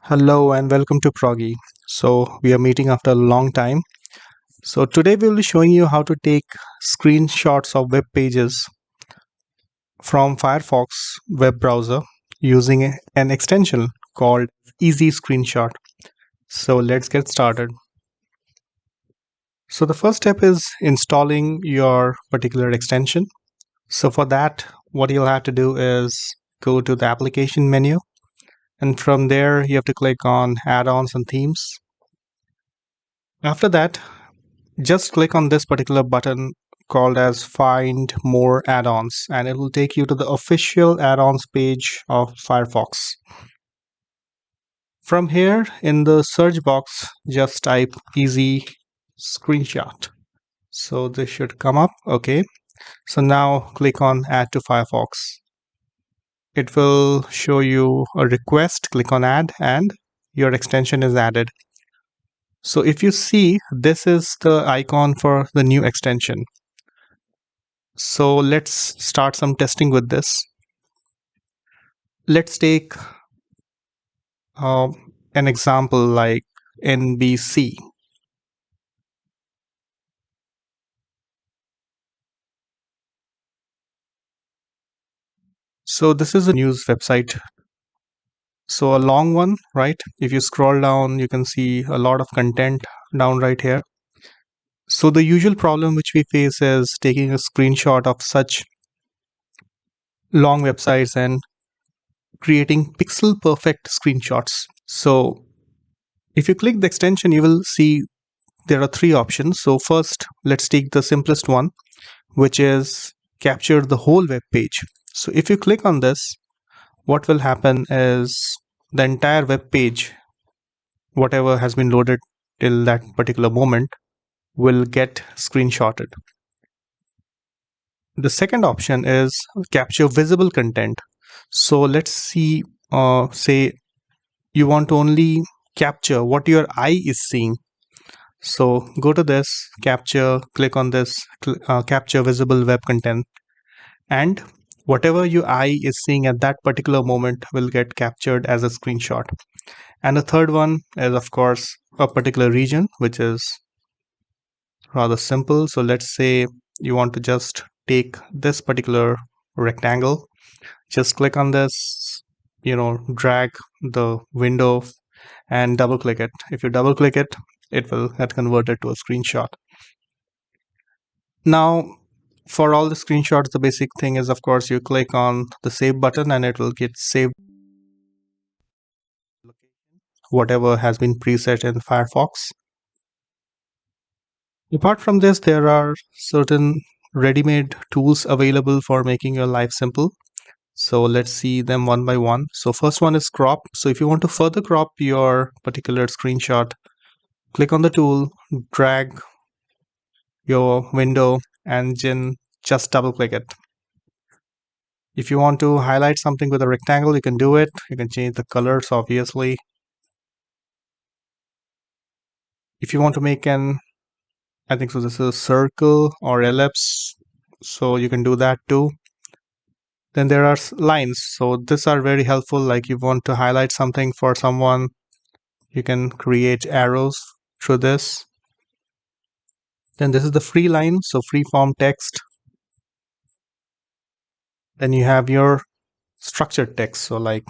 Hello and welcome to Proggy. So we are meeting after a long time. So today we will be showing you how to take screenshots of web pages from Firefox web browser using an extension called Easy Screenshot. So let's get started. So the first step is installing your particular extension. So for that, what you'll have to do is go to the application menu, and from there you have to click on add-ons and themes. After that, just click on this particular button called as Find More Add-ons, and it will take you to the official add-ons page of Firefox. From here, in the search box, just type Easy Screenshot. So this should come up. Okay. So now click on Add to Firefox. It will show you a request. Click on Add, and your extension is added. So if you see, this is the icon for the new extension. So let's start some testing with this. Let's take an example like NBC. So this is a news website. So a long one, right? If you scroll down, you can see a lot of content down right here. So the usual problem which we face is taking a screenshot of such long websites and creating pixel perfect screenshots. So if you click the extension, you will see there are three options. So first, let's take the simplest one, which is capture the whole web page. So if you click on this, what will happen is the entire web page, whatever has been loaded till that particular moment, will get screenshotted. The second option is capture visible content. So let's see, say you want to only capture what your eye is seeing. So go to this, capture, click on this, capture visible web content, and whatever your eye is seeing at that particular moment will get captured as a screenshot. And the third one is, of course, a particular region, which is rather simple. So let's say you want to just take this particular rectangle, just click on this, drag the window and double click it. If you double click it, it will get converted to a screenshot. Now, for all the screenshots, the basic thing is, of course, you click on the save button and it will get saved whatever has been preset in Firefox. Apart from this, there are certain ready-made tools available for making your life simple. So let's see them one by one. So first one is crop. So if you want to further crop your particular screenshot, click on the tool, drag your window, and then just double click it. If you want to highlight something with a rectangle, you can do it. You can change the colors, obviously. If you want to make I think so, this is a circle or ellipse, so you can do that too. Then there are lines. So these are very helpful. Like you want to highlight something for someone, you can create arrows through this. Then this is the free line, so free form text. Then you have your structured text, so like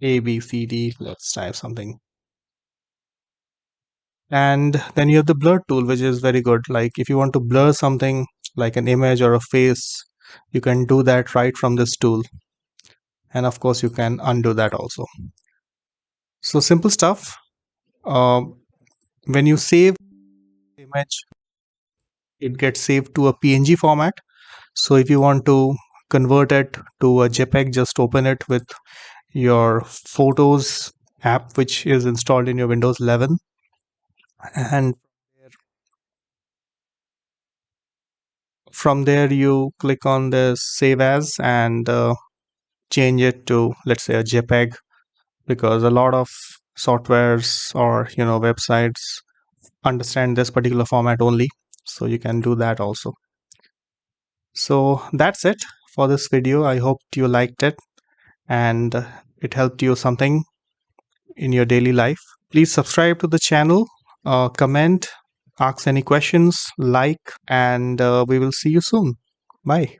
A, B, C, D, let's type something. And then you have the blur tool, which is very good. Like if you want to blur something like an image or a face, you can do that right from this tool. And of course, you can undo that also. So simple stuff. When you save image, it gets saved to a PNG format. So if you want to convert it to a JPEG, just open it with your Photos app, which is installed in your Windows 11. And from there, you click on the Save As and change it to, let's say, a JPEG, because a lot of softwares or websites understand this particular format only. So you can do that also. So that's it for this video. I hope you liked it. And it helped you something in your daily life. Please subscribe to the channel, comment, ask any questions, like, and we will see you soon. Bye.